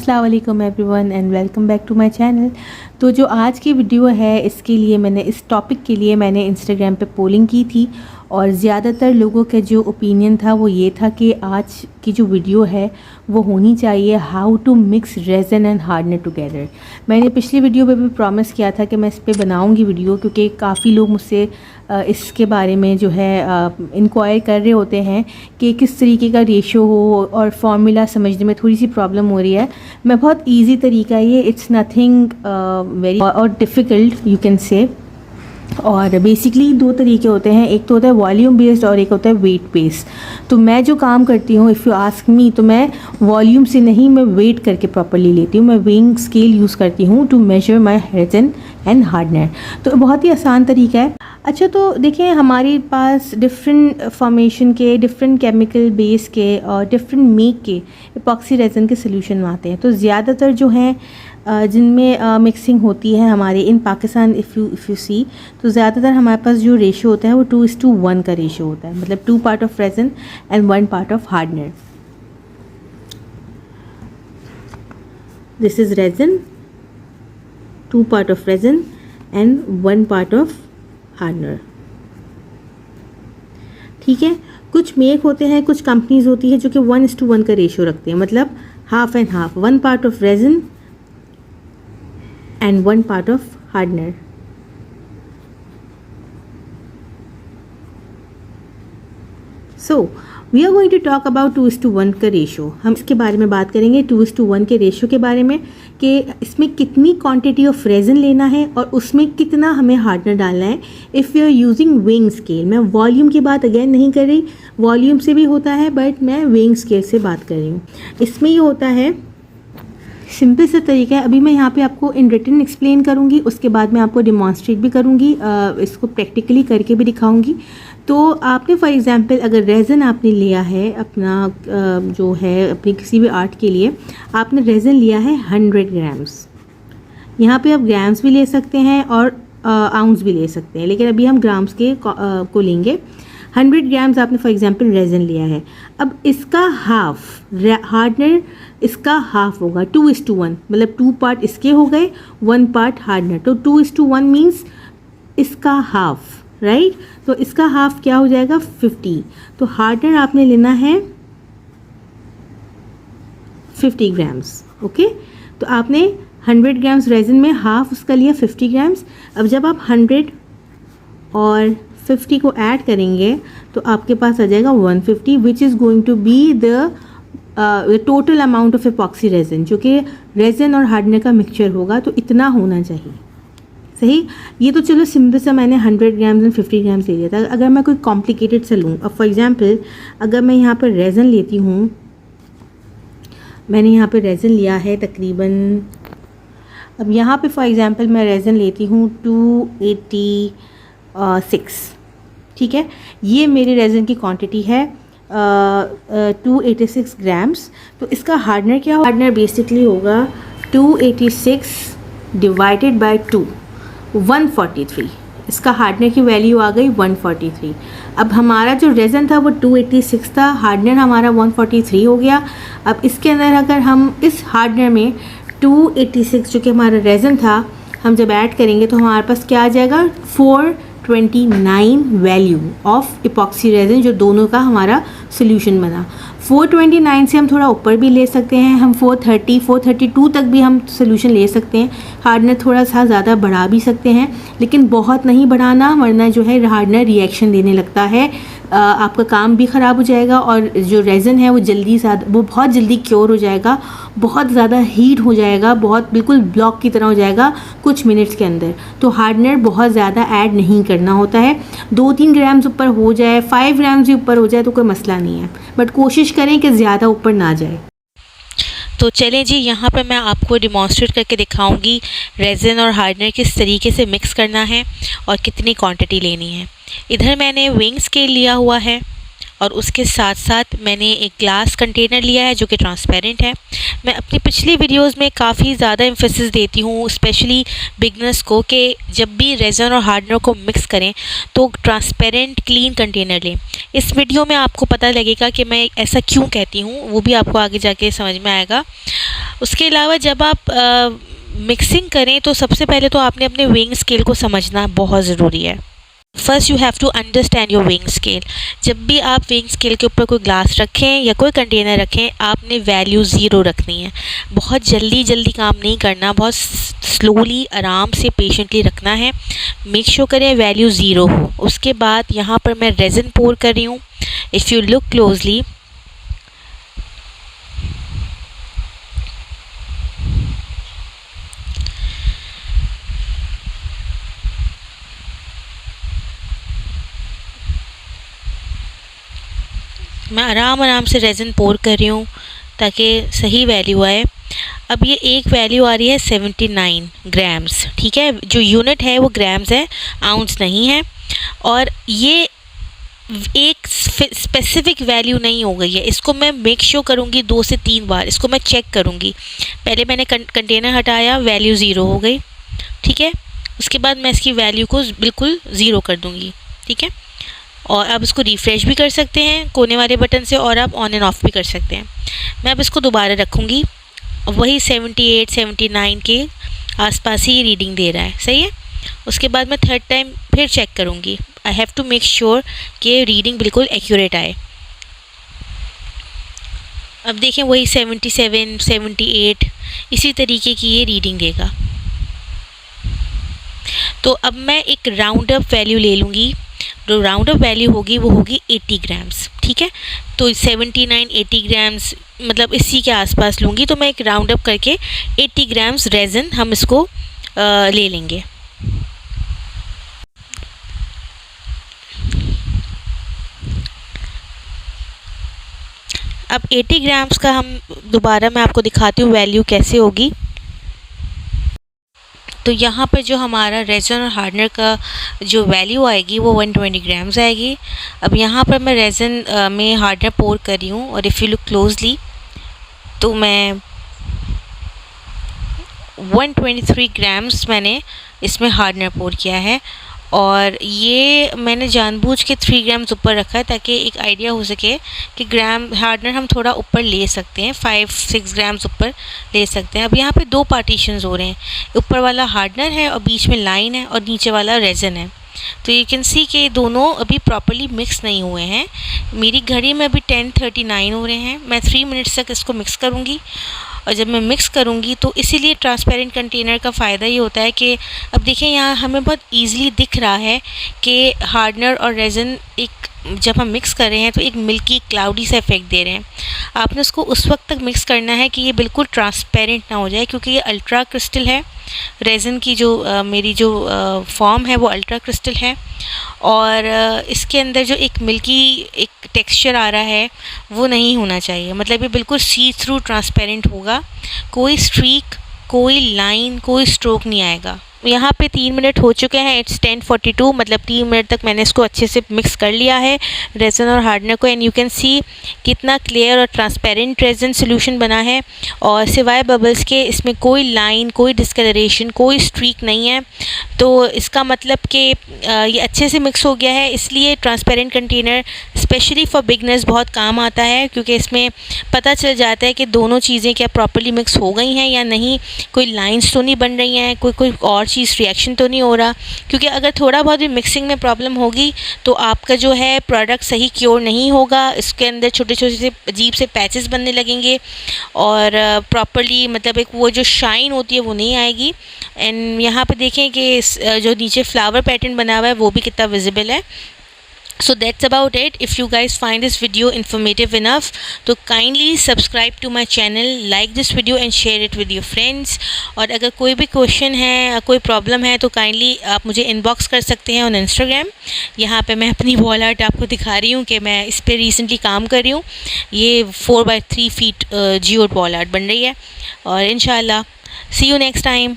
अस्सलाम वालेकुम everyone and welcome back to my channel. तो जो आज की वीडियो है इसके लिए इस टॉपिक के लिए मैंने इंस्टाग्राम पे पोलिंग की थी और ज़्यादातर लोगों का जो ओपिनियन था वो ये था कि आज की जो वीडियो है वो होनी चाहिए how to mix resin and hardener together. मैंने पिछली वीडियो पे भी प्रॉमिस किया था कि मैं इस पर बनाऊंगी वीडियो, क्योंकि काफ़ी लोग मुझसे इसके बारे में जो है इंक्वायर कर रहे होते हैं कि किस तरीके का रेशो हो और फार्मूला समझने में थोड़ी सी प्रॉब्लम हो रही है। मैं बहुत इजी तरीका है ये, इट्स नथिंग वेरी और डिफ़िकल्ट यू कैन से। और बेसिकली दो तरीके होते हैं, एक तो होता है वॉल्यूम बेस्ड और एक होता है वेट बेस्ड। तो मैं जो काम करती हूँ, इफ़ यू आस्क मी, तो मैं वॉल्यूम से नहीं, मैं वेट करके प्रॉपरली लेती हूँ। मैं वेइंग स्केल यूज़ करती हूँ to measure my resin and hardener. तो बहुत ही आसान तरीका है। अच्छा, तो देखिए हमारे पास डिफरेंट फॉर्मेशन के, डिफरेंट केमिकल बेस के और डिफरेंट मेक के इपॉक्सी रेज़न के सोल्यूशन आते हैं। तो ज़्यादातर जो हैं जिनमें मिक्सिंग होती है हमारे इन पाकिस्तान, इफ़ यू सी, तो ज़्यादातर हमारे पास जो रेशो होता है वो 2:1 का रेशो होता है, मतलब 2 part of resin and 1 part of hardener. This is resin, 2 part of resin and 1 part of hardener. ठीक है, कुछ मेक होते हैं, कुछ कंपनीज होती है जो कि 1:1 का रेशो रखते हैं, मतलब half and half, 1 part of resin and 1 part of hardener। So we are going to talk about 2:1 का रेशो। हम इसके बारे में बात करेंगे 2:1 के रेशो के बारे में, कि इसमें कितनी क्वांटिटी ऑफ रेज़न लेना है और उसमें कितना हमें हार्डनर डालना है। If you are using weighing scale, मैं वॉल्यूम की बात अगेन नहीं कर रही, वॉल्यूम से भी होता है बट मैं वेइंग स्केल से बात कर रही हूँ। इसमें ये होता है, सिंपल सा तरीका है। अभी मैं यहाँ पे आपको इन रिटन एक्सप्लेन करूँगी, उसके बाद मैं आपको डिमॉन्स्ट्रेट भी करूँगी, इसको प्रैक्टिकली करके भी दिखाऊँगी। तो आपने फॉर एग्जांपल अगर रेज़न आपने लिया है अपना जो है अपनी किसी भी आर्ट के लिए, आपने रेज़न लिया है 100 ग्राम्स। यहाँ पे आप ग्राम्स भी ले सकते हैं और आउंस भी ले सकते हैं, लेकिन अभी हम ग्राम्स के को लेंगे। 100 ग्राम्स आपने फॉर एग्जांपल रेज़न लिया है। अब इसका हाफ हार्डनर, इसका हाफ होगा 2:1, मतलब 2 पार्ट इसके हो गए, 1 पार्ट हार्डनर। तो 2:1 मीन्स इसका हाफ, राइट। तो इसका हाफ क्या हो जाएगा, 50। तो हार्डनर आपने लेना है 50 ग्राम्स। ओके, तो आपने 100 ग्राम्स रेज़न में हाफ उसका लिया 50 ग्राम्स। अब जब आप 100 और 50 को ऐड करेंगे तो आपके पास आ जाएगा 150, which is going to be the total amount of epoxy resin, जो कि रेज़न और हार्डनर का मिक्सचर होगा। तो इतना होना चाहिए, सही। ये तो चलो सिंपल सा मैंने 100 ग्राम्स एंड 50 ग्राम्स ले लिया था। अगर मैं कोई कॉम्प्लिकेटेड से लूँ, अब फॉर एग्जांपल अगर मैं यहाँ पर रेज़न लेती हूँ, मैंने यहाँ पर रेज़न लिया है तकरीबन, अब यहाँ पे फॉर एग्जांपल मैं रेज़न लेती हूँ 286, ठीक है। ये मेरे रेज़न की क्वांटिटी है 286 ग्राम्स। तो इसका हार्डनर क्या होगा, हार्डनर बेसिकली होगा 286 डिवाइडेड बाय 2, 143। इसका हार्डनर की वैल्यू आ गई 143। अब हमारा जो रेज़न था वो 286 था, हार्डनर हमारा 143 हो गया। अब इसके अंदर अगर हम इस हार्डनर में 286 जो कि हमारा रेज़न था, हम जब ऐड करेंगे तो हमारे पास क्या आ जाएगा, 429 वैल्यू ऑफ इपॉक्सी रेज़न, जो दोनों का हमारा सोल्यूशन बना। 429 से हम थोड़ा ऊपर भी ले सकते हैं, हम 430, 432 तक भी हम सोल्यूशन ले सकते हैं। हार्डनर थोड़ा सा ज़्यादा बढ़ा भी सकते हैं, लेकिन बहुत नहीं बढ़ाना, वरना जो है हार्डनर रिएक्शन देने लगता है, आपका काम भी ख़राब हो जाएगा और जो रेज़न है वो बहुत जल्दी क्योर हो जाएगा, बहुत ज़्यादा हीट हो जाएगा, बहुत बिल्कुल ब्लॉक की तरह हो जाएगा कुछ मिनट्स के अंदर। तो हार्डनर बहुत ज़्यादा ऐड नहीं करना होता है। 2-3 ग्राम्स ऊपर हो जाए, 5 ग्राम्स भी ऊपर हो जाए तो कोई मसला नहीं है, बट कोशिश करें कि ज़्यादा ऊपर ना जाए। तो चलें जी, यहाँ पर मैं आपको डिमॉन्स्ट्रेट करके दिखाऊंगी रेज़न और हार्डनर किस तरीके से मिक्स करना है और कितनी क्वांटिटी लेनी है। इधर मैंने वेइंग स्केल लिया हुआ है और उसके साथ साथ मैंने एक ग्लास कंटेनर लिया है जो कि ट्रांसपेरेंट है। मैं अपनी पिछली वीडियोस में काफ़ी ज़्यादा एम्फेसिस देती हूँ स्पेशली बिगनर्स को कि जब भी रेज़न और हार्डनर को मिक्स करें तो ट्रांसपेरेंट क्लीन कंटेनर लें। इस वीडियो में आपको पता लगेगा कि मैं ऐसा क्यों कहती हूँ, वो भी आपको आगे जाके समझ में आएगा। उसके अलावा जब आप मिक्सिंग करें तो सबसे पहले तो आपने अपने वेइंग स्केल को समझना बहुत ज़रूरी है। First you have to understand your weighing scale. जब भी आप वेइंग स्केल के ऊपर कोई ग्लास रखें या कोई कंटेनर रखें, आपने वैल्यू ज़ीरो रखनी है। बहुत जल्दी काम नहीं करना, बहुत स्लोली आराम से पेशेंटली रखना है। मेक श्योर करें वैल्यू ज़ीरो हो। उसके बाद यहाँ पर मैं रेज़न पोर कर रही हूँ। इफ़ यू लुक क्लोजली, मैं आराम से रेज़न पोर कर रही हूँ ताकि सही वैल्यू आए। अब ये एक वैल्यू आ रही है 79 ग्राम्स, ठीक है। जो यूनिट है वो ग्राम्स है, आउंस नहीं है। और ये एक स्पेसिफिक वैल्यू नहीं हो गई है, इसको मैं मेक श्योर करूँगी 2 से 3 बार, इसको मैं चेक करूँगी। पहले मैंने कंटेनर हटाया, वैल्यू ज़ीरो हो गई, ठीक है। उसके बाद मैं इसकी वैल्यू को बिल्कुल ज़ीरो कर दूँगी, ठीक है। और आप इसको रिफ़्रेश भी कर सकते हैं कोने वाले बटन से, और आप ऑन एंड ऑफ भी कर सकते हैं। मैं अब इसको दोबारा रखूँगी, वही 78 79 के आसपास ही रीडिंग दे रहा है, सही है। उसके बाद मैं थर्ड टाइम फिर चेक करूँगी। I have to make sure कि रीडिंग बिल्कुल एक्यूरेट आए। अब देखें वही 77 78 इसी तरीके की ये रीडिंग देगा। तो अब मैं एक राउंड अप वैल्यू ले लूँगी। जो राउंड अप वैल्यू होगी वो होगी 80 ग्राम्स, ठीक है। तो 79 80 ग्राम्स मतलब इसी के आसपास लूँगी। तो मैं एक राउंड अप करके 80 ग्राम्स रेज़न हम इसको ले लेंगे। अब 80 ग्राम्स का हम दोबारा मैं आपको दिखाती हूँ वैल्यू कैसे होगी। तो यहाँ पर जो हमारा रेज़न और हार्डनर का जो वैल्यू आएगी वो 120 ग्राम्स आएगी। अब यहाँ पर मैं रेज़न में हार्डनर पोर कर रही हूँ, और इफ़ यू लुक क्लोजली तो मैं 123 ग्राम्स मैंने इसमें हार्डनर पोर किया है। और ये मैंने जानबूझ के 3 ग्राम्स ऊपर रखा है ताकि एक आइडिया हो सके कि ग्राम हार्डनर हम थोड़ा ऊपर ले सकते हैं, 5-6 ग्राम्स ऊपर ले सकते हैं। अब यहाँ पे 2 पार्टीशंस हो रहे हैं, ऊपर वाला हार्डनर है और बीच में लाइन है, और नीचे वाला रेज़न है। तो यू कैन सी कि दोनों अभी प्रॉपर्ली मिक्स नहीं हुए हैं। मेरी घड़ी में अभी 10:39 हो रहे हैं। मैं 3 मिनट्स तक इसको मिक्स करूँगी, और जब मैं मिक्स करूँगी तो इसीलिए ट्रांसपेरेंट कंटेनर का फ़ायदा ये होता है कि अब देखिए यहाँ हमें बहुत ईज़िली दिख रहा है कि हार्डनर और रेज़न एक जब हम मिक्स कर रहे हैं तो एक मिल्की क्लाउडी सा इफेक्ट दे रहे हैं। आपने उसको उस वक्त तक मिक्स करना है कि ये बिल्कुल ट्रांसपेरेंट ना हो जाए, क्योंकि ये अल्ट्रा क्रिस्टल है। रेज़न की जो मेरी जो फॉर्म है वो अल्ट्रा क्रिस्टल है, और इसके अंदर जो एक मिल्की एक टेक्सचर आ रहा है वो नहीं होना चाहिए। मतलब ये बिल्कुल सी थ्रू ट्रांसपेरेंट होगा, कोई स्ट्रीक, कोई लाइन, कोई स्ट्रोक नहीं आएगा। यहाँ पे 3 मिनट हो चुके हैं, इट्स 10:42, मतलब 3 मिनट तक मैंने इसको अच्छे से मिक्स कर लिया है रेज़न और हार्डनर को। एंड यू कैन सी कितना क्लियर और ट्रांसपेरेंट रेज़न सोल्यूशन बना है, और सिवाय बबल्स के इसमें कोई लाइन, कोई डिस्कलरेशन, कोई स्ट्रीक नहीं है। तो इसका मतलब कि ये अच्छे से मिक्स हो गया है। इसलिए transparent container specially for beginners बहुत काम आता है, क्योंकि इसमें पता चल जाता है कि दोनों चीज़ें क्या प्रॉपर्ली मिक्स हो गई हैं या नहीं, कोई लाइंस तो नहीं बन रही हैं, कोई और चीज़ रिएक्शन तो नहीं हो रहा। क्योंकि अगर थोड़ा बहुत भी मिक्सिंग में प्रॉब्लम होगी तो आपका जो है प्रोडक्ट सही क्योर नहीं होगा। इसके अंदर छोटे छोटे से अजीब से पैचेस बनने लगेंगे, और प्रॉपर्ली मतलब एक वो जो शाइन होती है वो नहीं आएगी। एंड यहाँ पे देखें कि जो नीचे फ्लावर पैटर्न बना हुआ है वो भी कितना विजिबल है। So that's about it. If you guys find this video informative enough, तो kindly subscribe to my channel, like this video and share it with your friends. और अगर कोई भी क्वेश्चन है, कोई प्रॉब्लम है, तो काइंडली आप मुझे इनबॉक्स कर सकते हैं ऑन इंस्टाग्राम। यहाँ पे मैं अपनी वॉल आर्ट आपको दिखा रही हूँ कि मैं इस पर रिसेंटली काम कर रही हूँ। ये 4x3 feet geode wall art बन रही है, और इंशाल्लाह सी यू नेक्स्ट टाइम।